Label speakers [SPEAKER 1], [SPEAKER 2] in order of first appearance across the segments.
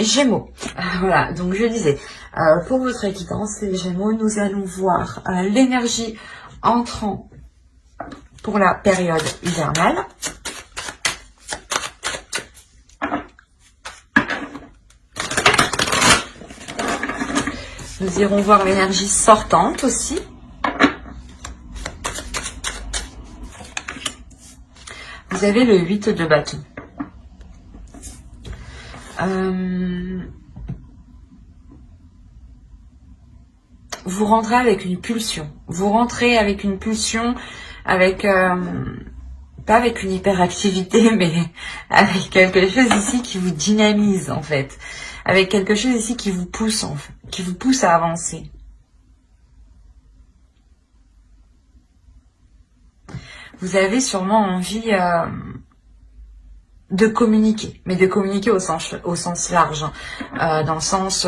[SPEAKER 1] Gémeaux. Voilà, donc je disais, pour votre équidance, les Gémeaux, nous allons voir l'énergie entrant pour la période hivernale. Nous irons voir l'énergie sortante aussi. Vous avez le 8 de bâton. Vous rentrez avec une pulsion. Vous rentrez avec une pulsion, avec pas avec une hyperactivité, mais avec quelque chose ici qui vous dynamise en fait. Avec quelque chose ici qui vous pousse en fait, qui vous pousse à avancer. Vous avez sûrement envie de communiquer, mais de communiquer au sens large, hein. Dans le sens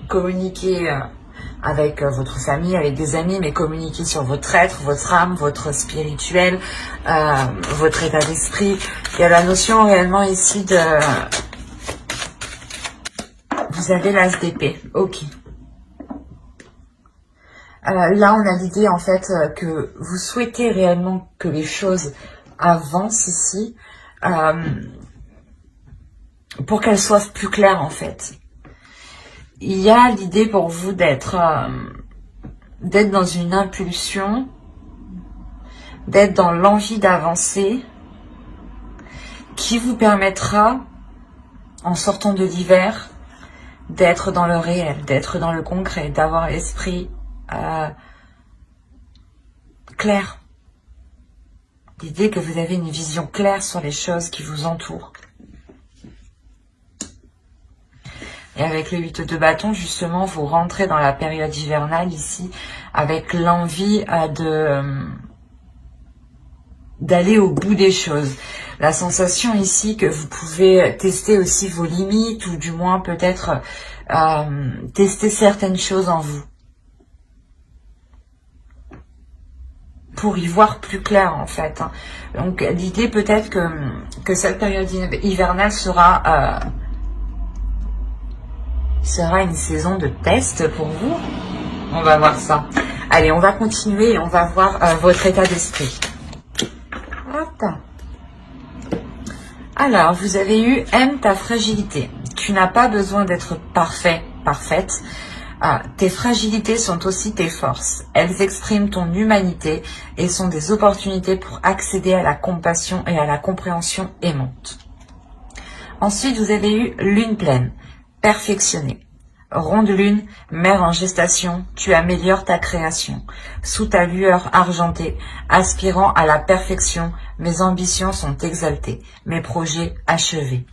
[SPEAKER 1] communiquer avec votre famille, avec des amis, mais communiquer sur votre être, votre âme, votre spirituel, votre état d'esprit. Il y a la notion réellement ici de... Vous avez l'as d'épée, ok. Là, on a l'idée en fait que vous souhaitez réellement que les choses avancent ici, pour qu'elles soient plus claires en fait. Il y a l'idée pour vous d'être dans une impulsion, d'être dans l'envie d'avancer, qui vous permettra, en sortant de l'hiver, d'être dans le réel, d'être dans le concret, d'avoir l'esprit clair. L'idée que vous avez une vision claire sur les choses qui vous entourent. Et avec le 8 de bâton, justement, vous rentrez dans la période hivernale ici, avec l'envie d'aller au bout des choses. La sensation ici que vous pouvez tester aussi vos limites, ou du moins peut-être tester certaines choses en vous. Pour y voir plus clair en fait. Donc l'idée peut-être que cette période hivernale sera une saison de test pour vous. On va voir ça. Allez, on va continuer et on va voir votre état d'esprit. Alors, vous avez eu aime ta fragilité. Tu n'as pas besoin d'être parfait, parfaite. Tes fragilités sont aussi tes forces. Elles expriment ton humanité et sont des opportunités pour accéder à la compassion et à la compréhension aimante. Ensuite, vous avez eu lune pleine, perfectionnée. Ronde lune, mère en gestation, tu améliores ta création. Sous ta lueur argentée, aspirant à la perfection, mes ambitions sont exaltées, mes projets achevés.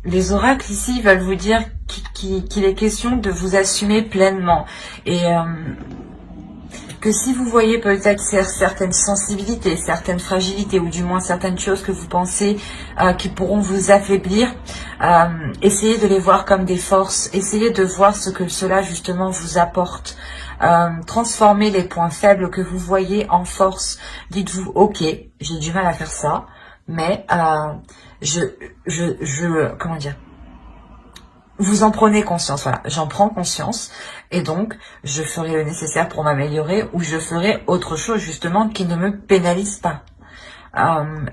[SPEAKER 1] Les oracles ici veulent vous dire qu'il est question de vous assumer pleinement et que si vous voyez peut-être certaines sensibilités, certaines fragilités ou du moins certaines choses que vous pensez qui pourront vous affaiblir, essayez de les voir comme des forces, essayez de voir ce que cela justement vous apporte. Transformez les points faibles que vous voyez en force. Dites-vous, ok, j'ai du mal à faire ça, mais comment dire, vous en prenez conscience, voilà, j'en prends conscience et donc je ferai le nécessaire pour m'améliorer ou je ferai autre chose justement qui ne me pénalise pas.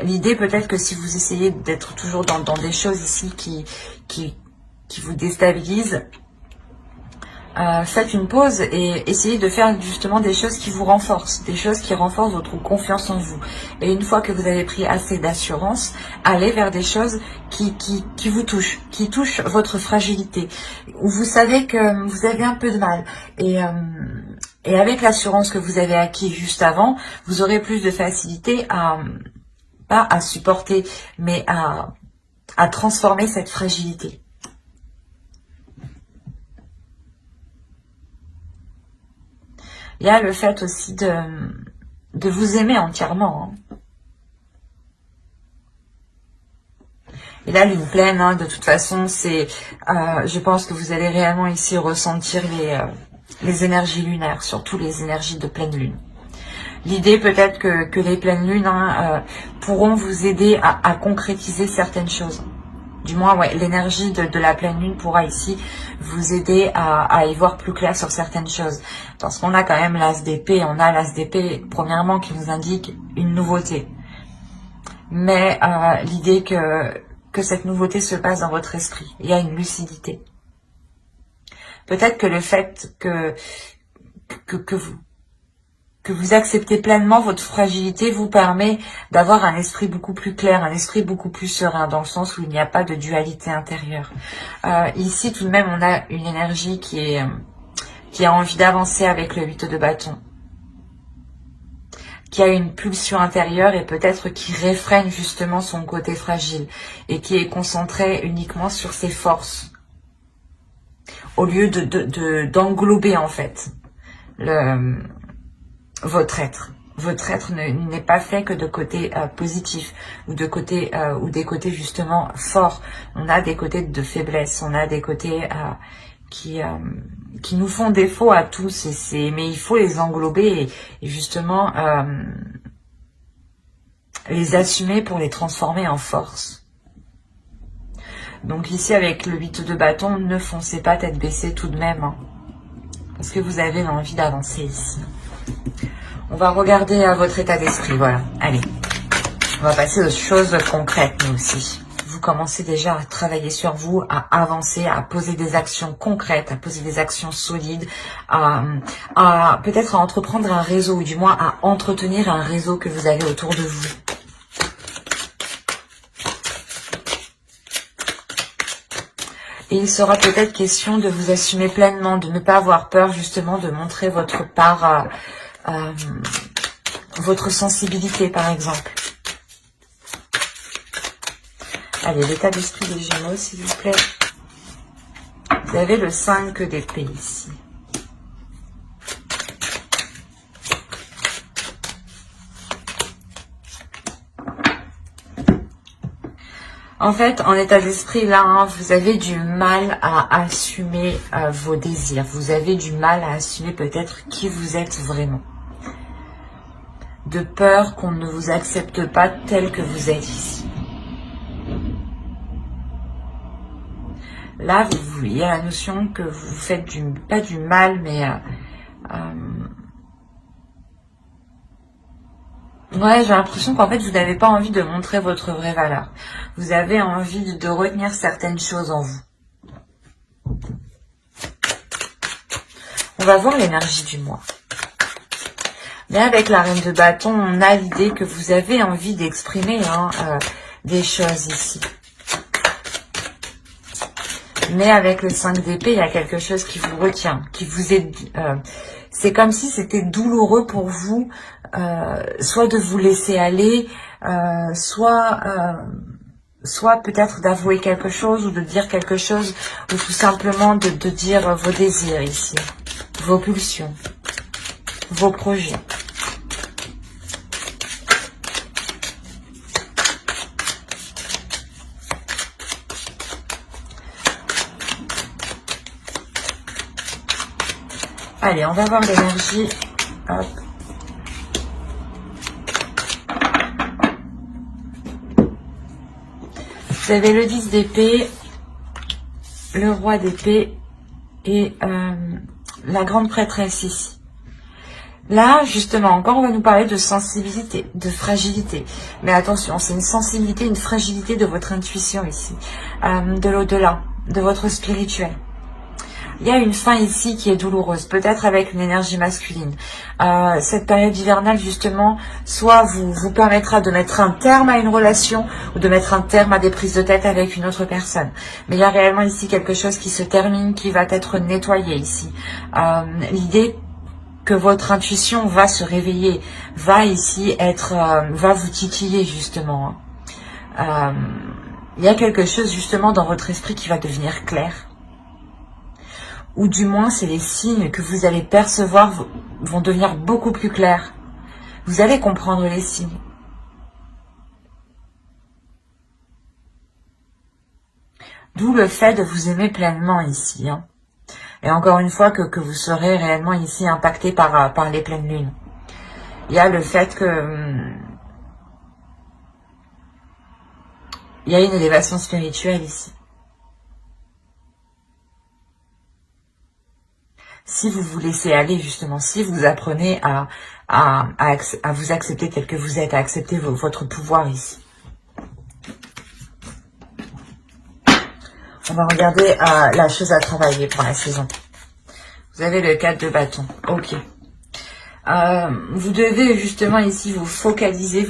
[SPEAKER 1] L'idée peut-être que si vous essayez d'être toujours dans des choses ici qui vous déstabilisent, faites une pause et essayez de faire justement des choses qui vous renforcent, des choses qui renforcent votre confiance en vous. Et une fois que vous avez pris assez d'assurance, allez vers des choses qui vous touchent, qui touchent votre fragilité, où vous savez que vous avez un peu de mal. Et avec l'assurance que vous avez acquis juste avant, vous aurez plus de facilité pas à supporter, mais à transformer cette fragilité. Il y a le fait aussi de vous aimer entièrement. Et là, lune pleine, de toute façon, c'est, je pense que vous allez réellement ici ressentir les énergies lunaires, surtout les énergies de pleine lune. L'idée peut-être que les pleines lunes pourront vous aider à concrétiser certaines choses. Du moins, ouais, l'énergie de la pleine lune pourra ici vous aider à y voir plus clair sur certaines choses. Parce qu'on a quand même l'as d'épée, on a l'as d'épée, premièrement, qui nous indique une nouveauté. Mais l'idée que cette nouveauté se passe dans votre esprit, il y a une lucidité. Peut-être que le fait que vous acceptez pleinement votre fragilité vous permet d'avoir un esprit beaucoup plus clair, un esprit beaucoup plus serein, dans le sens où il n'y a pas de dualité intérieure. Ici, tout de même, on a une énergie qui a envie d'avancer avec le 8 de bâton, qui a une pulsion intérieure et peut-être qui réfrène justement son côté fragile et qui est concentré uniquement sur ses forces, au lieu d'englober en fait votre être. Votre être n'est pas fait que de côtés positifs ou de côtés ou des côtés justement forts. On a des côtés de faiblesse, on a des côtés qui nous font défaut à tous, mais il faut les englober et justement les assumer pour les transformer en force. Donc ici avec le 8 de bâton, ne foncez pas tête baissée tout de même, hein, parce que vous avez l'envie d'avancer ici. On va regarder à votre état d'esprit, voilà. Allez, on va passer aux choses concrètes, nous aussi. Vous commencez déjà à travailler sur vous, à avancer, à poser des actions concrètes, à poser des actions solides, peut-être à entreprendre un réseau, ou du moins à entretenir un réseau que vous avez autour de vous. Et il sera peut-être question de vous assumer pleinement, de ne pas avoir peur justement de montrer votre part, votre sensibilité par exemple. Allez, l'état d'esprit des Gémeaux, s'il vous plaît. Vous avez le 5 d'épée ici. En fait, en état d'esprit, là, hein, vous avez du mal à assumer vos désirs. Vous avez du mal à assumer peut-être qui vous êtes vraiment. De peur qu'on ne vous accepte pas tel que vous êtes ici. Là, il y a la notion que vous faites pas du mal, mais ouais, j'ai l'impression qu'en fait, vous n'avez pas envie de montrer votre vraie valeur. Vous avez envie de retenir certaines choses en vous. On va voir l'énergie du mois. Mais avec la reine de bâton, on a l'idée que vous avez envie d'exprimer des choses ici. Mais avec le 5 d'épée, il y a quelque chose qui vous retient, qui vous est... c'est comme si c'était douloureux pour vous, soit de vous laisser aller, soit peut-être d'avouer quelque chose ou de dire quelque chose, ou tout simplement de dire vos désirs ici, vos pulsions, vos projets. Allez, on va voir l'énergie. Hop. Vous avez le 10 d'épée, le roi d'épée et la grande prêtresse ici. Là, justement, encore, on va nous parler de sensibilité, de fragilité. Mais attention, c'est une sensibilité, une fragilité de votre intuition ici, de l'au-delà, de votre spirituel. Il y a une fin ici qui est douloureuse, peut-être avec une énergie masculine. Cette période hivernale, justement, soit vous permettra de mettre un terme à une relation ou de mettre un terme à des prises de tête avec une autre personne. Mais il y a réellement ici quelque chose qui se termine, qui va être nettoyé ici. L'idée que votre intuition va se réveiller, va ici être, va vous titiller justement. Il y a quelque chose justement dans votre esprit qui va devenir clair. Ou du moins, c'est les signes que vous allez percevoir vont devenir beaucoup plus clairs. Vous allez comprendre les signes. D'où le fait de vous aimer pleinement ici. Hein. Et encore une fois, que vous serez réellement ici impacté par les pleines lunes. il y a le fait que il y a une élévation spirituelle ici. Si vous vous laissez aller, justement, si vous apprenez à vous accepter tel que vous êtes, à accepter votre pouvoir ici. On va regarder la chose à travailler pour la saison. Vous avez le 4 de bâton. Ok. Vous devez justement ici vous focaliser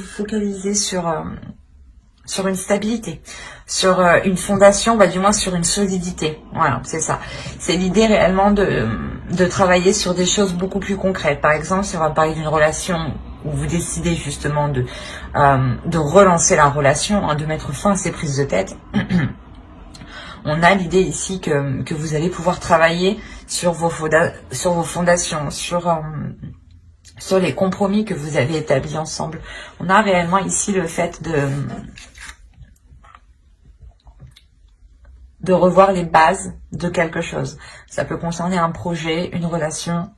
[SPEAKER 1] sur une stabilité, sur une fondation, du moins sur une solidité. Voilà, c'est ça. C'est l'idée réellement de travailler sur des choses beaucoup plus concrètes. Par exemple, si on va parler d'une relation où vous décidez justement de relancer la relation, de mettre fin à ces prises de tête, on a l'idée ici que vous allez pouvoir travailler sur vos fondations, sur les compromis que vous avez établis ensemble. On a réellement ici le fait de revoir les bases de quelque chose. Ça peut concerner un projet, une relation,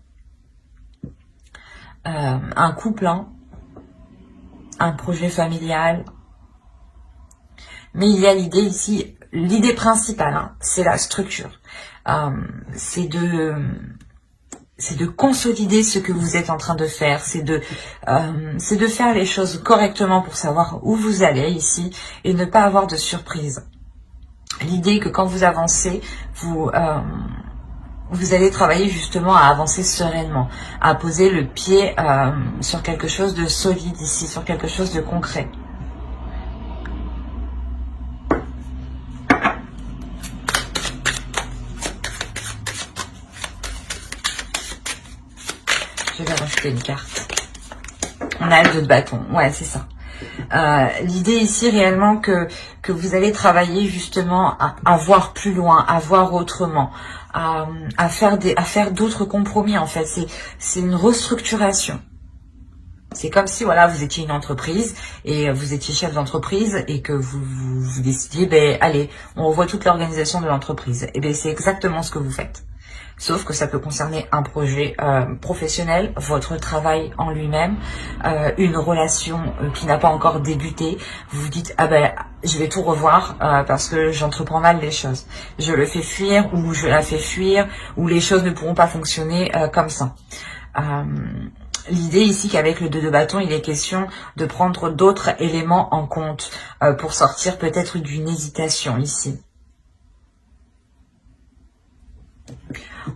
[SPEAKER 1] un couple, un projet familial. Mais il y a l'idée ici, l'idée principale, c'est la structure. C'est de consolider ce que vous êtes en train de faire, c'est de faire les choses correctement pour savoir où vous allez ici et ne pas avoir de surprise. L'idée que quand vous avancez, vous allez travailler justement à avancer sereinement, à poser le pied sur quelque chose de solide ici, sur quelque chose de concret. Je vais rajouter une carte. On a le 2 de bâton. Ouais, c'est ça. L'idée ici réellement que vous allez travailler justement à voir plus loin, à voir autrement, à faire d'autres compromis en fait. C'est une restructuration. C'est comme si voilà, vous étiez une entreprise et vous étiez chef d'entreprise et que vous décidiez, allez, on revoit toute l'organisation de l'entreprise. Et c'est exactement ce que vous faites. Sauf que ça peut concerner un projet professionnel, votre travail en lui-même, une relation qui n'a pas encore débuté. Vous vous dites, je vais tout revoir parce que j'entreprends mal les choses. Je le fais fuir ou je la fais fuir ou les choses ne pourront pas fonctionner comme ça. L'idée ici qu'avec le 2 de bâton, il est question de prendre d'autres éléments en compte pour sortir peut-être d'une hésitation ici.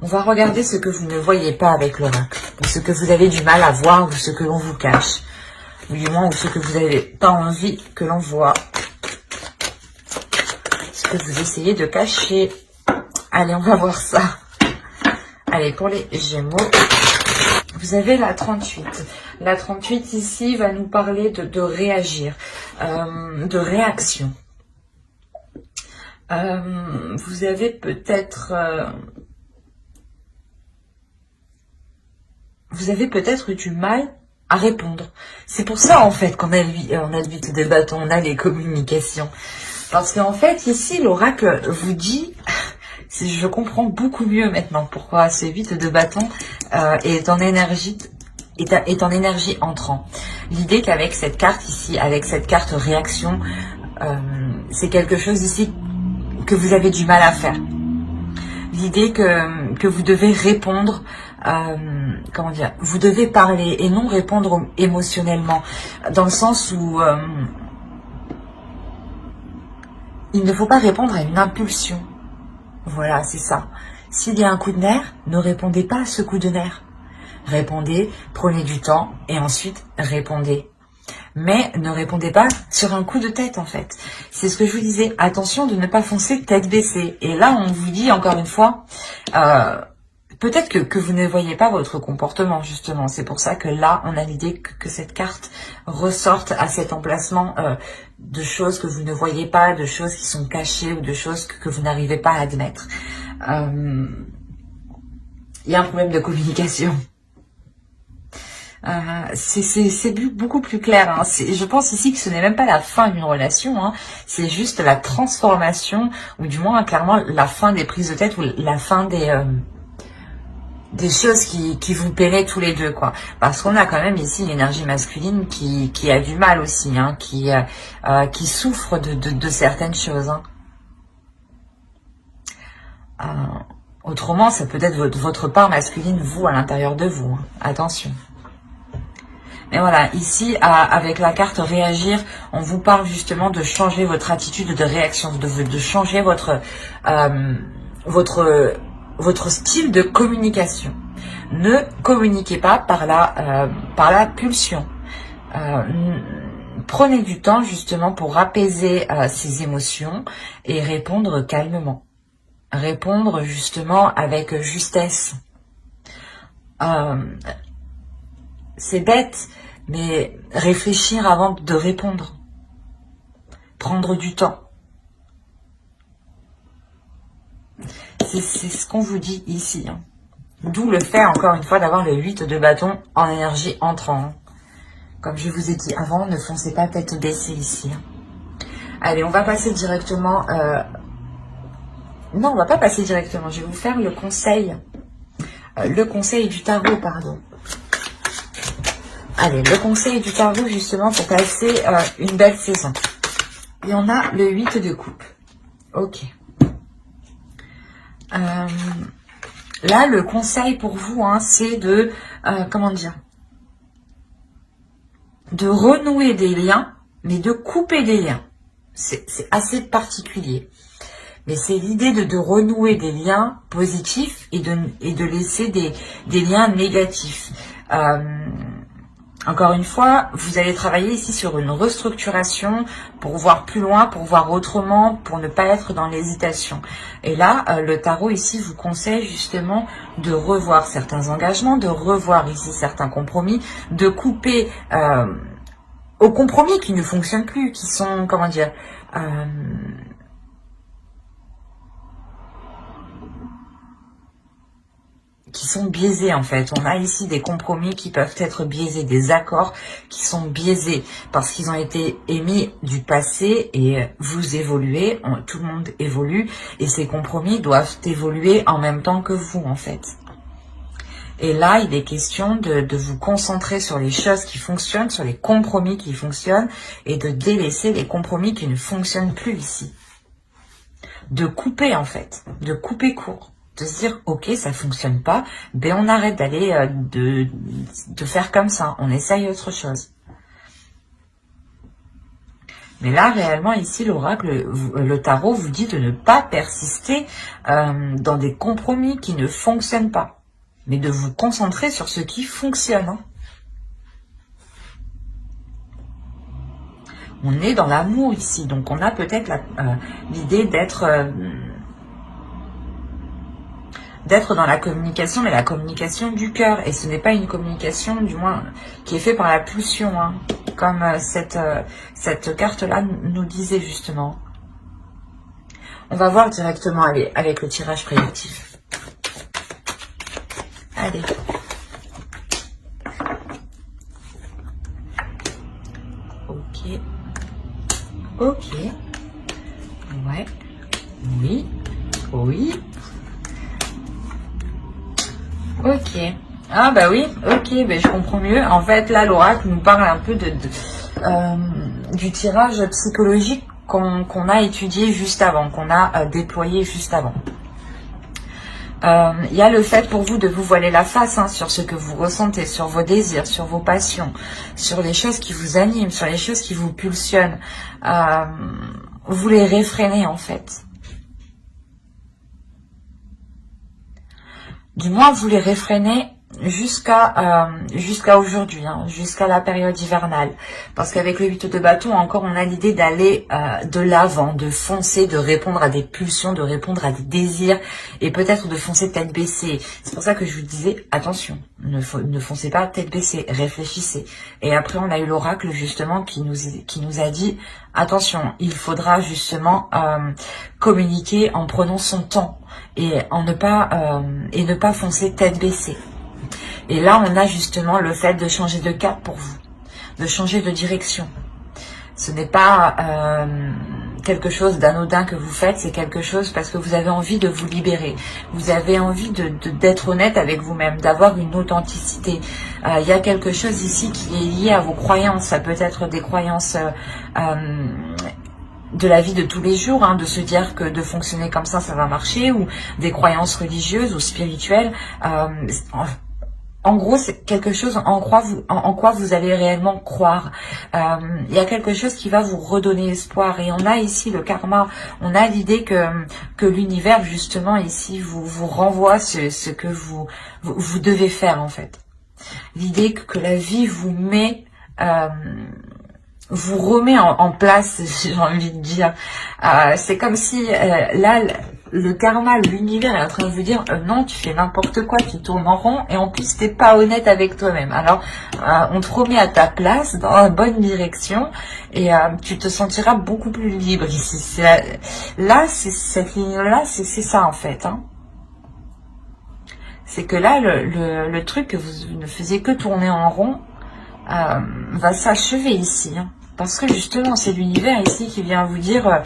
[SPEAKER 1] On va regarder ce que vous ne voyez pas avec l'oracle, ou ce que vous avez du mal à voir, ou ce que l'on vous cache, ou du moins, ou ce que vous n'avez pas envie que l'on voit, ce que vous essayez de cacher. Allez, on va voir ça. Allez, pour les Gémeaux, vous avez la 38. La 38 ici va nous parler de réagir, de réaction. Vous avez peut-être... vous avez peut-être eu du mal à répondre. C'est pour ça, en fait, qu'on a le 8 de bâton, on a les communications. Parce qu'en fait, ici, l'oracle vous dit, je comprends beaucoup mieux maintenant pourquoi ce 8 de bâton est en énergie entrant. L'idée qu'avec cette carte ici, avec cette carte réaction, c'est quelque chose ici que vous avez du mal à faire. L'idée que vous devez répondre, comment dire, vous devez parler et non répondre émotionnellement, dans le sens où il ne faut pas répondre à une impulsion. Voilà, c'est ça. S'il y a un coup de nerf, ne répondez pas à ce coup de nerf. Répondez, prenez du temps et ensuite répondez. Mais ne répondez pas sur un coup de tête en fait. C'est ce que je vous disais. Attention de ne pas foncer tête baissée. Et là, on vous dit encore une fois, peut-être que vous ne voyez pas votre comportement justement. C'est pour ça que là, on a l'idée que cette carte ressorte à cet emplacement de choses que vous ne voyez pas, de choses qui sont cachées ou de choses que vous n'arrivez pas à admettre. Il y a un problème de communication. C'est beaucoup plus clair. Hein. Je pense ici que ce n'est même pas la fin d'une relation. Hein. C'est juste la transformation, ou du moins clairement la fin des prises de tête ou la fin des choses qui vous paieraient tous les deux, quoi. Parce qu'on a quand même ici l'énergie masculine qui a du mal aussi, hein, qui souffre de certaines choses. Hein. Autrement, ça peut être votre part masculine, vous, à l'intérieur de vous. Hein. Attention. Mais voilà, ici, avec la carte réagir, on vous parle justement de changer votre attitude de réaction, de changer votre style de communication. Ne communiquez pas par la pulsion. Prenez du temps justement pour apaiser ces émotions et répondre calmement. Répondre justement avec justesse. C'est bête, mais réfléchir avant de répondre. Prendre du temps. C'est ce qu'on vous dit ici. Hein. D'où le fait, encore une fois, d'avoir le 8 de bâton en énergie entrant. Comme je vous ai dit avant, ne foncez pas tête baissée ici. Hein. Allez, on va passer directement... Non, on va pas passer directement. Je vais vous faire le conseil. Le conseil du tarot, pardon. Allez, le conseil du tarot, justement, pour passer une belle saison. Et on a le 8 de coupe. Ok. Là, le conseil pour vous, hein, c'est de, comment dire, de renouer des liens, mais de couper des liens. C'est assez particulier. Mais c'est l'idée de renouer des liens positifs et de laisser des liens négatifs. Encore une fois, vous allez travailler ici sur une restructuration pour voir plus loin, pour voir autrement, pour ne pas être dans l'hésitation. Et là, le tarot ici vous conseille justement de revoir certains engagements, de revoir ici certains compromis, de couper aux compromis qui ne fonctionnent plus, qui sont, comment dire, qui sont biaisés en fait. On a ici des compromis qui peuvent être biaisés, des accords qui sont biaisés parce qu'ils ont été émis du passé et vous évoluez, tout le monde évolue et ces compromis doivent évoluer en même temps que vous en fait. Et là, il est question de vous concentrer sur les choses qui fonctionnent, sur les compromis qui fonctionnent et de délaisser les compromis qui ne fonctionnent plus ici. De couper en fait, de couper court. De se dire, ok, ça fonctionne pas, ben on arrête d'aller, de faire comme ça, on essaye autre chose. Mais là, réellement, ici, l'oracle, le tarot vous dit de ne pas persister dans des compromis qui ne fonctionnent pas, mais de vous concentrer sur ce qui fonctionne. Hein. On est dans l'amour ici, donc on a peut-être l'idée d'être dans la communication, mais la communication du cœur. Et ce n'est pas une communication, du moins, qui est faite par la pulsion, hein, comme cette carte-là nous disait justement. On va voir directement, allez, avec le tirage prédictif. Allez. Ok. Ok. Ouais. Oui. Oui. Ok. Ah bah oui, ok, bah je comprends mieux. En fait, là, l'oracle nous parle un peu du tirage psychologique qu'on a étudié juste avant, qu'on a déployé juste avant. Il y a le fait pour vous de vous voiler la face hein, sur ce que vous ressentez, sur vos désirs, sur vos passions, sur les choses qui vous animent, sur les choses qui vous pulsionnent. Vous les réfrénez en fait. Du moins, vous les réfrénez jusqu'à aujourd'hui, hein, jusqu'à la période hivernale. Parce qu'avec le 8 de bâton, encore, on a l'idée d'aller de l'avant, de foncer, de répondre à des pulsions, de répondre à des désirs, et peut-être de foncer tête baissée. C'est pour ça que je vous disais, attention, ne foncez pas tête baissée, réfléchissez. Et après, on a eu l'oracle, justement, qui nous a dit, attention, il faudra justement communiquer en prenant son temps, et ne pas foncer tête baissée. Et là, on a justement le fait de changer de cap pour vous, de changer de direction. Ce n'est pas quelque chose d'anodin que vous faites, c'est quelque chose parce que vous avez envie de vous libérer. Vous avez envie d'être honnête avec vous-même, d'avoir une authenticité. Il y a quelque chose ici qui est lié à vos croyances. Ça peut être des croyances de la vie de tous les jours, hein, de se dire que de fonctionner comme ça va marcher, ou des croyances religieuses ou spirituelles. En gros, c'est quelque chose en quoi vous allez réellement croire. Il y a quelque chose qui va vous redonner espoir. Et on a ici le karma, on a l'idée que l'univers, justement, ici, vous renvoie ce que vous devez faire, en fait. L'idée que la vie vous met... vous remet en place, j'ai envie de dire. C'est comme si là, le karma, l'univers est en train de vous dire non, tu fais n'importe quoi, tu tournes en rond et en plus t'es pas honnête avec toi-même. Alors on te remet à ta place dans la bonne direction et tu te sentiras beaucoup plus libre ici. Là, cette ligne-là, c'est ça en fait. Hein. C'est que là, le truc que vous ne faisiez que tourner en rond va s'achever ici. Hein. Parce que justement, c'est l'univers ici qui vient vous dire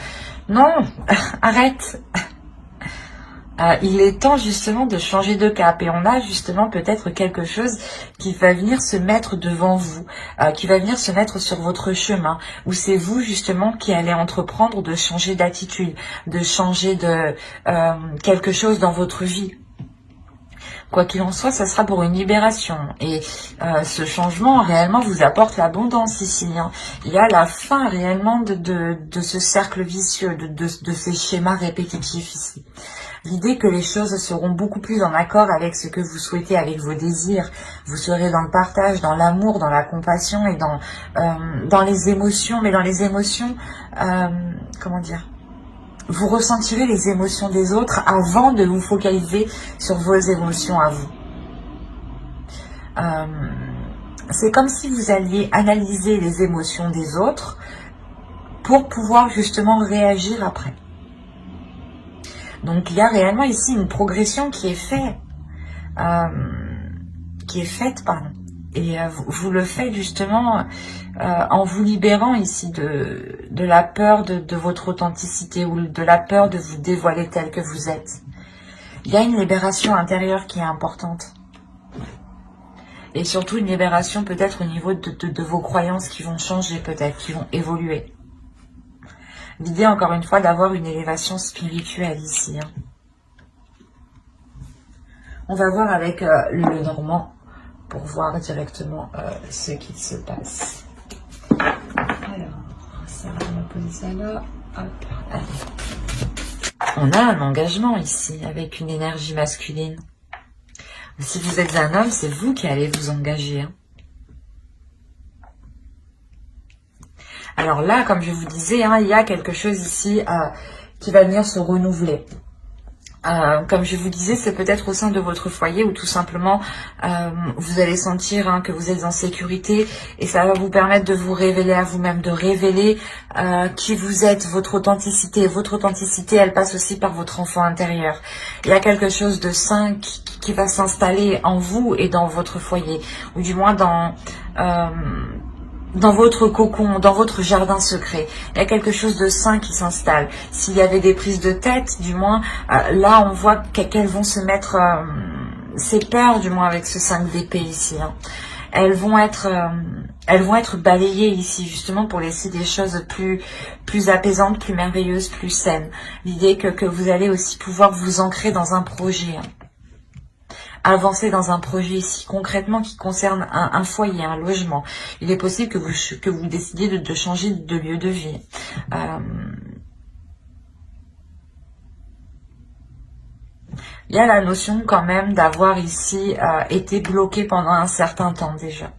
[SPEAKER 1] non, arrête. Il est temps justement de changer de cap. Et on a justement peut-être quelque chose qui va venir se mettre devant vous, qui va venir se mettre sur votre chemin, où c'est vous justement qui allez entreprendre de changer d'attitude, de changer de quelque chose dans votre vie. Quoi qu'il en soit, ça sera pour une libération. Et ce changement, réellement, vous apporte l'abondance ici. Hein. Il y a la fin, réellement, de ce cercle vicieux, de ces schémas répétitifs ici. L'idée que les choses seront beaucoup plus en accord avec ce que vous souhaitez, avec vos désirs. Vous serez dans le partage, dans l'amour, dans la compassion et dans les émotions. Mais dans les émotions, comment dire ? Vous ressentirez les émotions des autres avant de vous focaliser sur vos émotions à vous. C'est comme si vous alliez analyser les émotions des autres pour pouvoir justement réagir après. Donc il y a réellement ici une progression qui est faite. Et vous le faites justement en vous libérant ici de la peur de votre authenticité ou de la peur de vous dévoiler tel que vous êtes. Il y a une libération intérieure qui est importante. Et surtout une libération peut-être au niveau de vos croyances qui vont changer peut-être, qui vont évoluer. L'idée encore une fois d'avoir une élévation spirituelle ici. Hein. On va voir avec le Normand pour voir directement ce qu'il se passe. Alors, ça va poser ça là. Hop, allez. On a un engagement ici avec une énergie masculine. Si vous êtes un homme, c'est vous qui allez vous engager. Hein. Alors là, comme je vous disais, hein, il y a quelque chose ici qui va venir se renouveler. Comme je vous disais, c'est peut-être au sein de votre foyer où tout simplement vous allez sentir hein, que vous êtes en sécurité et ça va vous permettre de vous révéler à vous-même, de révéler qui vous êtes, votre authenticité. Et votre authenticité, elle passe aussi par votre enfant intérieur. Il y a quelque chose de sain qui va s'installer en vous et dans votre foyer, ou du moins dans votre cocon, dans votre jardin secret. Il y a quelque chose de sain qui s'installe. S'il y avait des prises de tête, du moins, là on voit qu'elles vont se mettre, ces peurs du moins avec ce 5 d'épée ici. Hein. Elles vont être balayées ici justement pour laisser des choses plus apaisantes, plus merveilleuses, plus saines. L'idée que vous allez aussi pouvoir vous ancrer dans un projet. Hein. Avancer dans un projet ici concrètement qui concerne un foyer, un logement. Il est possible que vous décidiez de changer de lieu de vie. Il y a la notion quand même d'avoir ici été bloqué pendant un certain temps déjà.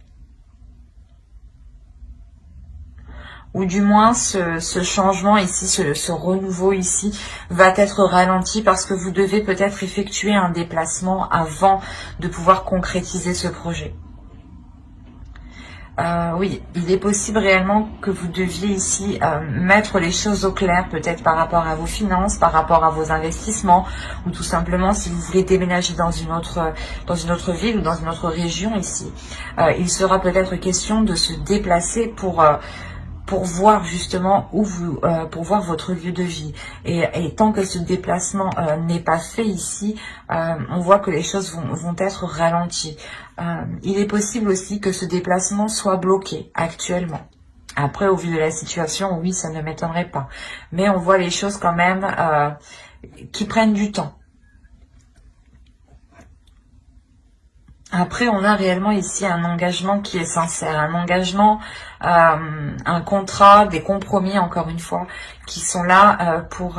[SPEAKER 1] Ou du moins ce changement ici, ce renouveau ici va être ralenti parce que vous devez peut-être effectuer un déplacement avant de pouvoir concrétiser ce projet. Oui, il est possible réellement que vous deviez ici mettre les choses au clair, peut-être par rapport à vos finances, par rapport à vos investissements, ou tout simplement si vous voulez déménager dans une autre ville ou dans une autre région ici. Il sera peut-être question de se déplacer pour pour voir justement où vous, pour voir votre lieu de vie. Et tant que ce déplacement n'est pas fait ici, on voit que les choses vont être ralenties. Il est possible aussi que ce déplacement soit bloqué actuellement. Après, au vu de la situation, oui, ça ne m'étonnerait pas. Mais on voit les choses quand même qui prennent du temps. Après, on a réellement ici un engagement qui est sincère, un engagement, un contrat, des compromis, encore une fois, qui sont là pour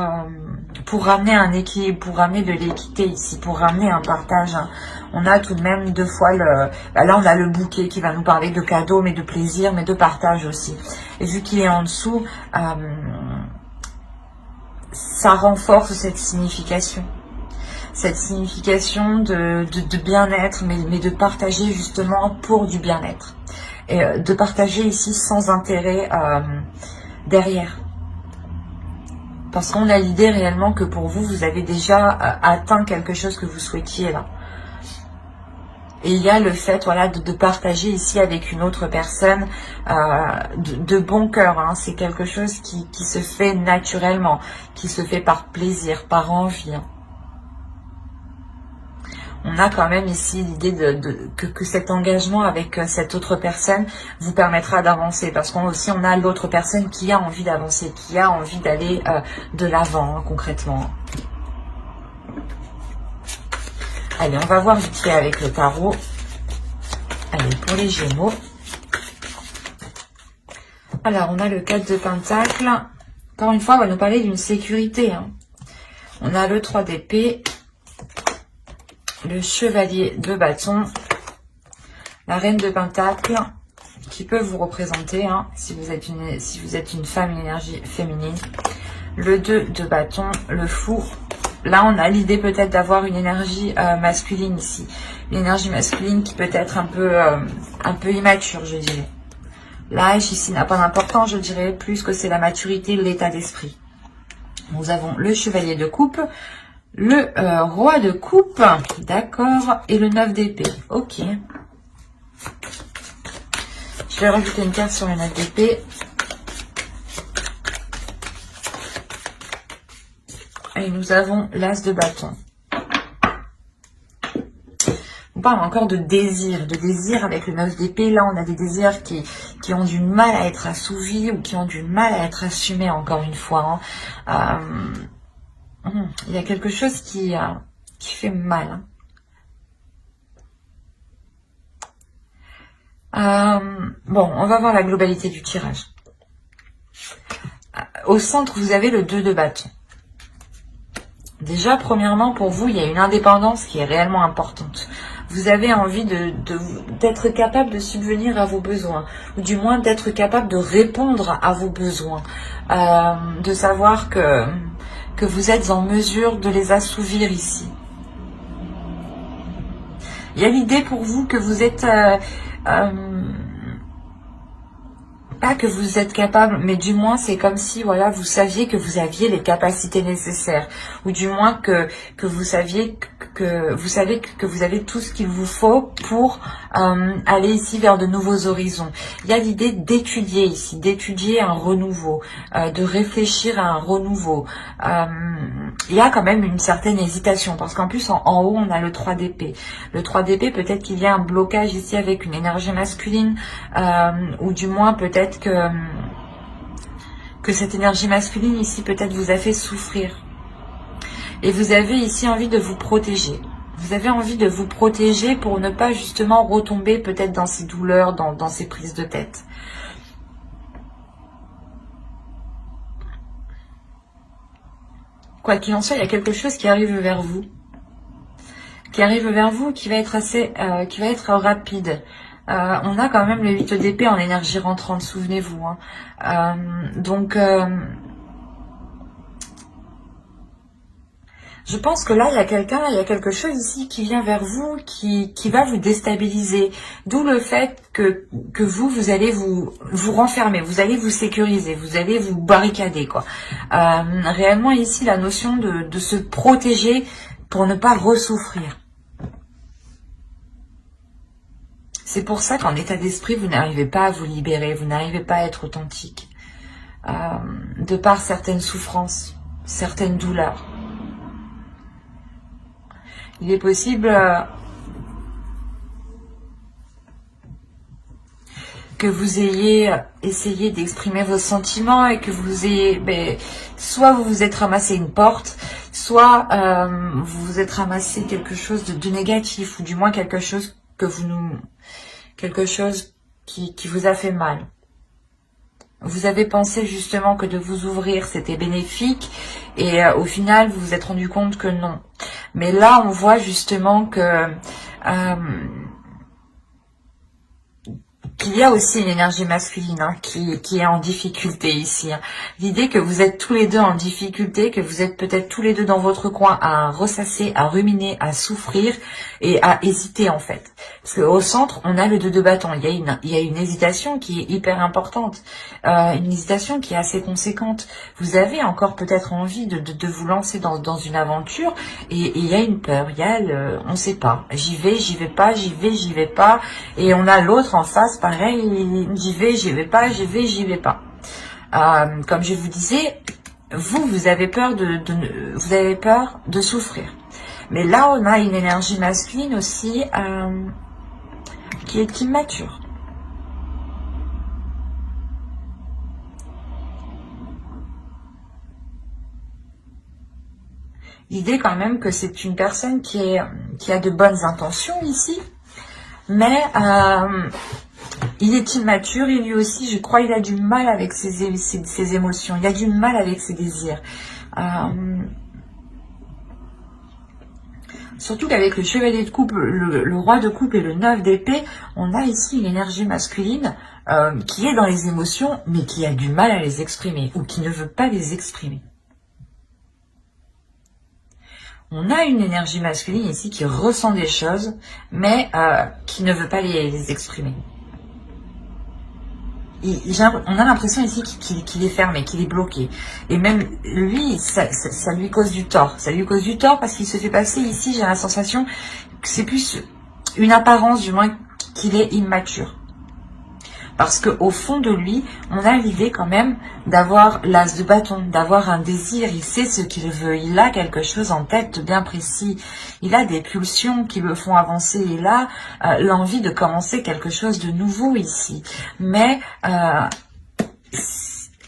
[SPEAKER 1] ramener un équilibre, pour ramener de l'équité ici, pour ramener un partage. Hein. On a tout de même deux fois là on a le bouquet qui va nous parler de cadeaux, mais de plaisir, mais de partage aussi. Et vu qu'il est en dessous, ça renforce cette signification. Cette signification de bien-être, mais de partager justement pour du bien-être. Et de partager ici sans intérêt derrière. Parce qu'on a l'idée réellement que pour vous, vous avez déjà atteint quelque chose que vous souhaitiez là. Et il y a le fait voilà, de partager ici avec une autre personne de bon cœur. Hein. C'est quelque chose qui se fait naturellement, qui se fait par plaisir, par envie. Hein. On a quand même ici l'idée que cet engagement avec cette autre personne vous permettra d'avancer. Parce qu'on aussi on a l'autre personne qui a envie d'avancer, qui a envie d'aller de l'avant hein, concrètement. Allez, on va voir vite fait avec le tarot. Allez, pour les Gémeaux. Alors, on a le 4 de Pentacle. Encore une fois, on va nous parler d'une sécurité. Hein. On a le 3 d'épée. Le chevalier de bâton, la reine de pentacle, qui peut vous représenter, hein, si vous êtes une femme, une énergie féminine. Le 2 de bâton, le fou. Là, on a l'idée peut-être d'avoir une énergie masculine ici. Une énergie masculine qui peut être un peu immature, je dirais. L'âge ici n'a pas d'importance, je dirais, plus que c'est la maturité, l'état d'esprit. Nous avons le chevalier de coupe. Le roi de coupe, d'accord, et le 9 d'épée, ok. Je vais rajouter une carte sur le 9 d'épée. Et nous avons l'as de bâton. On parle encore de désir avec le 9 d'épée. Là, on a des désirs qui ont du mal à être assouvis ou qui ont du mal à être assumés, encore une fois. Hein. Il y a quelque chose qui fait mal. Bon, on va voir la globalité du tirage. Au centre, vous avez le 2 de bâton. Déjà, premièrement, pour vous, il y a une indépendance qui est réellement importante. Vous avez envie d'être capable de subvenir à vos besoins, ou du moins d'être capable de répondre à vos besoins, de savoir que vous êtes en mesure de les assouvir ici. Il y a l'idée pour vous que vous êtes... pas que vous êtes capable, mais du moins c'est comme si voilà vous saviez que vous aviez les capacités nécessaires, ou du moins que vous saviez que vous avez tout ce qu'il vous faut pour aller ici vers de nouveaux horizons. Il y a l'idée d'étudier ici, d'étudier un renouveau, de réfléchir à un renouveau. Il y a quand même une certaine hésitation, parce qu'en plus en haut on a le 3 d'épée. Le 3 d'épée, peut-être qu'il y a un blocage ici avec une énergie masculine, ou du moins peut-être que cette énergie masculine ici peut-être vous a fait souffrir. Et vous avez ici envie de vous protéger. Vous avez envie de vous protéger pour ne pas justement retomber peut-être dans ces douleurs, dans ces prises de tête. Quoi qu'il en soit, il y a quelque chose qui arrive vers vous. Qui va être assez, qui va être rapide. On a quand même le 8 d'épée en énergie rentrante, souvenez-vous. Hein. Je pense que là, il y a quelque chose ici qui vient vers vous, qui va vous déstabiliser. D'où le fait que vous allez vous renfermer, vous allez vous sécuriser, vous allez vous barricader, quoi. Réellement ici, la notion de se protéger pour ne pas ressouffrir. C'est pour ça qu'en état d'esprit, vous n'arrivez pas à vous libérer, vous n'arrivez pas à être authentique. de par certaines souffrances, certaines douleurs. Il est possible que vous ayez essayé d'exprimer vos sentiments et que vous ayez, soit vous vous êtes ramassé une porte, soit vous vous êtes ramassé quelque chose de négatif, ou du moins quelque chose qui vous a fait mal. Vous avez pensé justement que de vous ouvrir c'était bénéfique, et au final vous vous êtes rendu compte que non. Mais là on voit justement que qu'il y a aussi une énergie masculine qui est en difficulté ici. L'idée que vous êtes tous les deux en difficulté, que vous êtes peut-être tous les deux dans votre coin à ressasser, à ruminer, à souffrir et à hésiter en fait. Parce qu'au centre, on a le 2 de bâton. Il y a une hésitation qui est hyper importante, une hésitation qui est assez conséquente. Vous avez encore peut-être envie de vous lancer dans une aventure, et il y a une peur, il y a on ne sait pas. J'y vais pas, j'y vais pas. Et on a l'autre en face, pareil, j'y vais pas, j'y vais pas. Comme je vous disais, vous avez peur vous avez peur de souffrir. Mais là, on a une énergie masculine aussi qui est immature. L'idée quand même que c'est une personne qui a de bonnes intentions ici, mais il est immature et lui aussi, je crois, il a du mal avec ses émotions, il a du mal avec ses désirs. Surtout qu'avec le chevalier de coupe, le roi de coupe et le 9 d'épée, on a ici une énergie masculine qui est dans les émotions, mais qui a du mal à les exprimer, ou qui ne veut pas les exprimer. On a une énergie masculine ici qui ressent des choses, mais qui ne veut pas les exprimer. On a l'impression ici qu'il est fermé, qu'il est bloqué. Et même lui, ça lui cause du tort. Ça lui cause du tort parce qu'il se fait passer ici, j'ai la sensation que c'est plus une apparence, du moins, qu'il est immature. Parce qu'au fond de lui, on a l'idée quand même d'avoir l'as de bâton, d'avoir un désir. Il sait ce qu'il veut, il a quelque chose en tête bien précis. Il a des pulsions qui le font avancer. Il a l'envie de commencer quelque chose de nouveau ici. Mais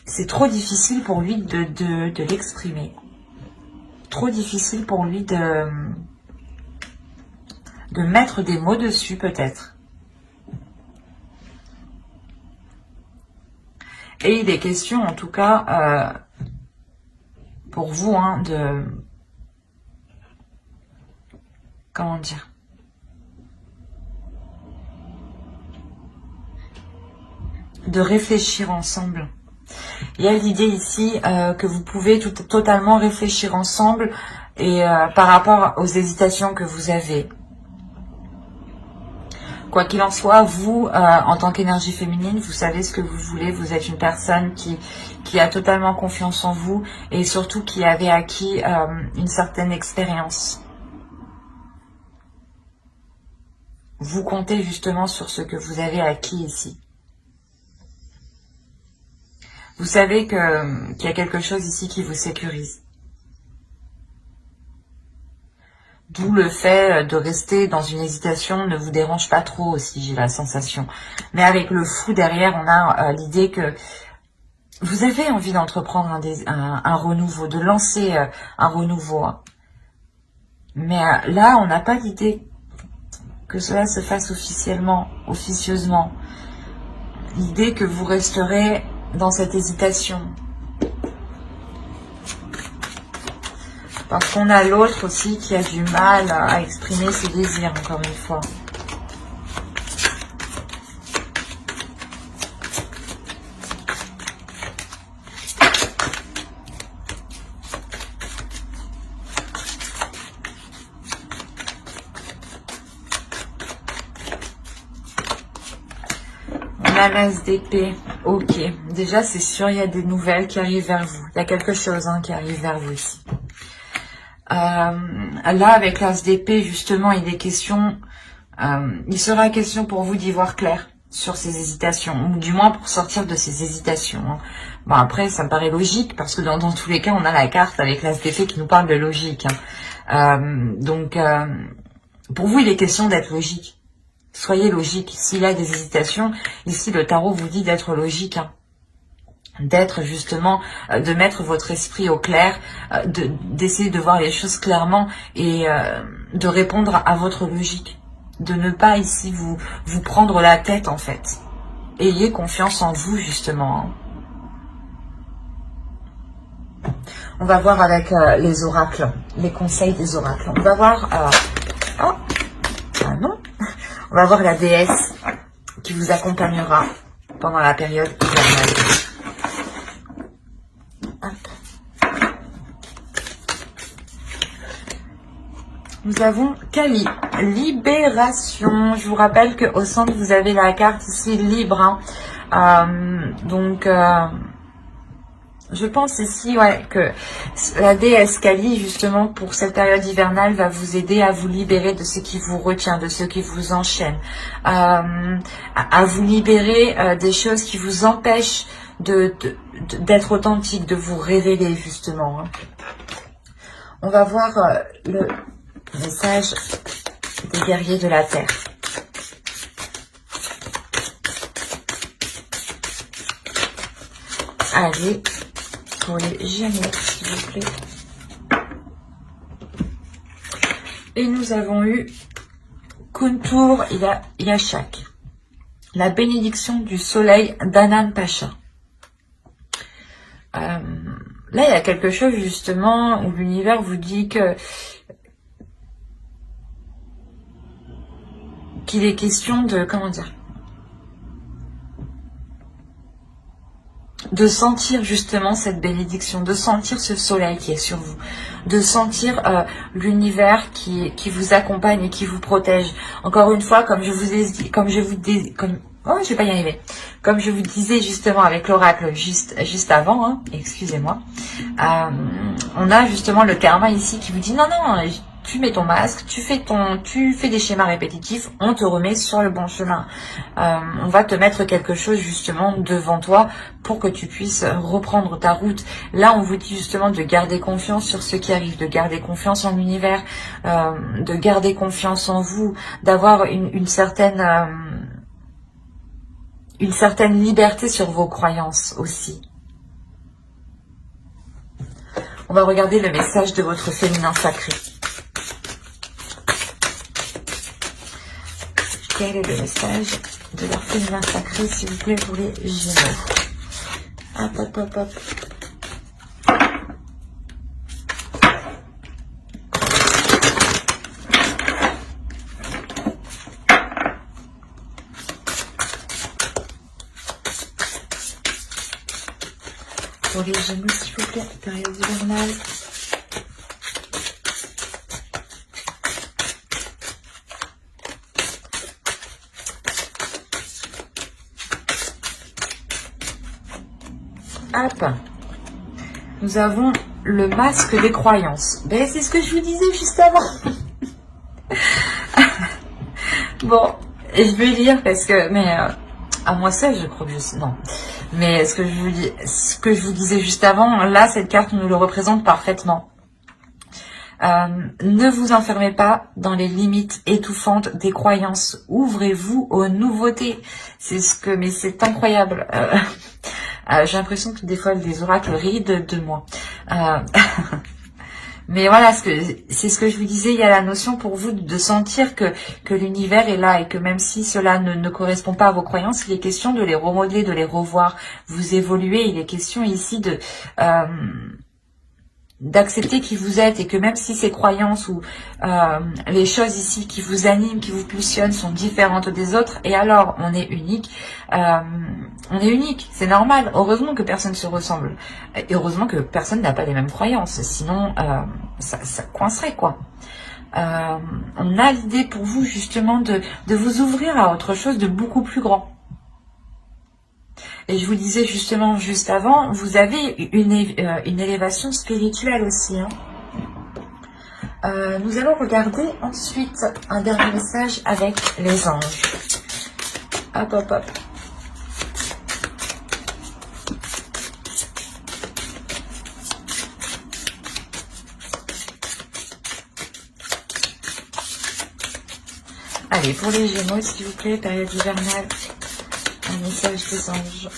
[SPEAKER 1] c'est trop difficile pour lui de l'exprimer. Trop difficile pour lui de mettre des mots dessus peut-être. Et il est question, en tout cas, pour vous, comment dire, de réfléchir ensemble. Il y a l'idée ici que vous pouvez totalement réfléchir ensemble et par rapport aux hésitations que vous avez. Quoi qu'il en soit, vous, en tant qu'énergie féminine, vous savez ce que vous voulez. Vous êtes une personne qui a totalement confiance en vous et surtout qui avait acquis une certaine expérience. Vous comptez justement sur ce que vous avez acquis ici. Vous savez qu'il y a quelque chose ici qui vous sécurise. D'où le fait de rester dans une hésitation ne vous dérange pas trop aussi, j'ai la sensation. Mais avec le fou derrière, on a l'idée que vous avez envie d'entreprendre un renouveau, de lancer un renouveau. Mais là, on n'a pas l'idée que cela se fasse officieusement. L'idée que vous resterez dans cette hésitation. Parce qu'on a l'autre aussi qui a du mal à exprimer ses désirs, encore une fois. On a l'as d'épée. Ok. Déjà, c'est sûr, il y a des nouvelles qui arrivent vers vous. Il y a quelque chose qui arrive vers vous ici. Là, avec l'as d'épée, justement, il sera question pour vous d'y voir clair. sur ces hésitations, ou du moins pour sortir de ces hésitations. Hein. Bon, après, ça me paraît logique, parce que dans tous les cas, on a la carte avec l'As d'épée qui nous parle de logique. Hein. Donc, pour vous, il est question d'être logique. Soyez logique. S'il y a des hésitations, ici, le tarot vous dit d'être logique. Hein. D'être justement, de mettre votre esprit au clair, d'essayer de voir les choses clairement et de répondre à votre logique. De ne pas ici vous prendre la tête en fait. Ayez confiance en vous justement. On va voir avec les oracles, les conseils des oracles. On va voir... oh, ah non. On va voir la déesse qui vous accompagnera pendant la période hivernale. Nous avons Kali, libération. Je vous rappelle qu'au centre, vous avez la carte ici, libre. Hein. Je pense ici que la déesse Kali, justement, pour cette période hivernale, va vous aider à vous libérer de ce qui vous retient, de ce qui vous enchaîne. À vous libérer des choses qui vous empêchent d'être authentique, de vous révéler, justement. Hein. On va voir le message des guerriers de la terre. Allez, pour les Gémeaux, s'il vous plaît. Et nous avons eu Kuntur Yashak, la bénédiction du soleil d'Anan Pacha. Là, il y a quelque chose justement où l'univers vous dit qu'il est question de, comment dire, de sentir justement cette bénédiction, de sentir ce soleil qui est sur vous, de sentir l'univers qui vous accompagne et qui vous protège. Encore une fois, comme je vous disais justement avec l'oracle juste avant, hein, excusez-moi, on a justement le karma ici qui vous dit non, tu mets ton masque, tu fais des schémas répétitifs, on te remet sur le bon chemin. On va te mettre quelque chose justement devant toi pour que tu puisses reprendre ta route. Là, on vous dit justement de garder confiance sur ce qui arrive, de garder confiance en l'univers, de garder confiance en vous, d'avoir une certaine liberté sur vos croyances aussi. On va regarder le message de votre féminin sacré. Quel est le message de leur féminin sacré, s'il vous plaît, pour les Gémeaux? Hop. Pour les Gémeaux, s'il vous plaît, période hivernale. Hop. Nous avons le masque des croyances. Ben, c'est ce que je vous disais juste avant. Bon, et je vais lire parce que, mais à moi seule, je crois que je sais. Non. Mais ce que je vous disais juste avant, là, cette carte nous le représente parfaitement. Ne vous enfermez pas dans les limites étouffantes des croyances. Ouvrez-vous aux nouveautés. Mais c'est incroyable. J'ai l'impression que des fois, les oracles rient de moi. Mais voilà, c'est ce que je vous disais, il y a la notion pour vous de sentir que l'univers est là et que même si cela ne correspond pas à vos croyances, il est question de les remodeler, de les revoir. Vous évoluez, il est question ici d'accepter qui vous êtes et que même si ces croyances ou les choses ici qui vous animent, qui vous pulsionnent sont différentes des autres, et alors on est unique, c'est normal. Heureusement que personne se ressemble et heureusement que personne n'a pas les mêmes croyances, sinon ça coincerait quoi. On a l'idée pour vous justement de vous ouvrir à autre chose de beaucoup plus grand. Et je vous disais justement juste avant, vous avez une élévation spirituelle aussi. Hein. Nous allons regarder ensuite un dernier message avec les anges. Hop, hop, hop. Allez, pour les Gémeaux, s'il vous plaît, période hivernale, un message des anges.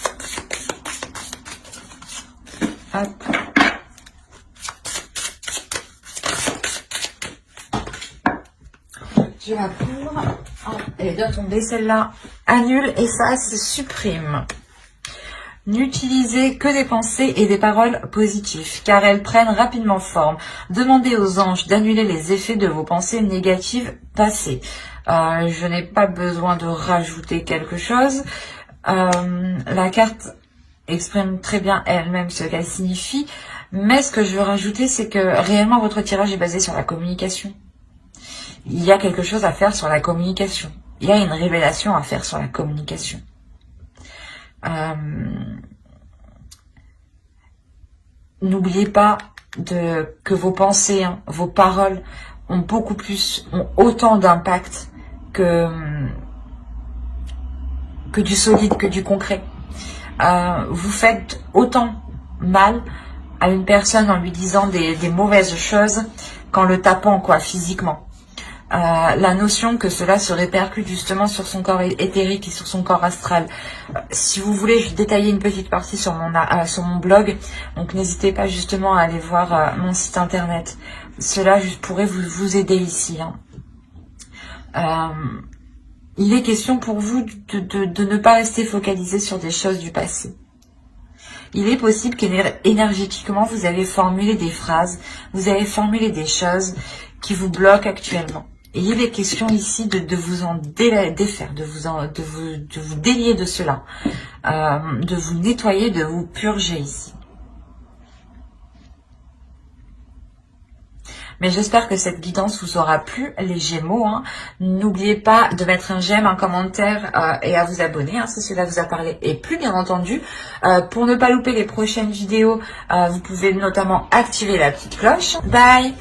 [SPEAKER 1] Hop. Je la couvre. Oh, elle est bien tombée, celle-là. Annule et ça se supprime. N'utilisez que des pensées et des paroles positives, car elles prennent rapidement forme. Demandez aux anges d'annuler les effets de vos pensées négatives passées. Je n'ai pas besoin de rajouter quelque chose. La carte exprime très bien elle-même ce qu'elle signifie, mais ce que je veux rajouter, c'est que réellement votre tirage est basé sur la communication. Il y a quelque chose à faire sur la communication. Il y a une révélation à faire sur la communication. N'oubliez pas que vos pensées, vos paroles ont autant d'impact que du solide, que du concret. Vous faites autant mal à une personne en lui disant des mauvaises choses qu'en le tapant, quoi, physiquement. La notion que cela se répercute justement sur son corps éthérique et sur son corps astral. Si vous voulez, je vais détailler une petite partie sur mon blog, donc n'hésitez pas justement à aller voir mon site internet. Cela pourrait vous aider ici. Il est question pour vous de ne pas rester focalisé sur des choses du passé. Il est possible qu'énergétiquement, vous avez formulé des phrases, vous avez formulé des choses qui vous bloquent actuellement. Et il est question ici de vous en défaire, de vous délier de cela, de vous nettoyer, de vous purger ici. Mais j'espère que cette guidance vous aura plu, les Gémeaux. N'oubliez pas de mettre un j'aime, un commentaire et à vous abonner si cela vous a parlé et plu, bien entendu. Pour ne pas louper les prochaines vidéos, vous pouvez notamment activer la petite cloche. Bye!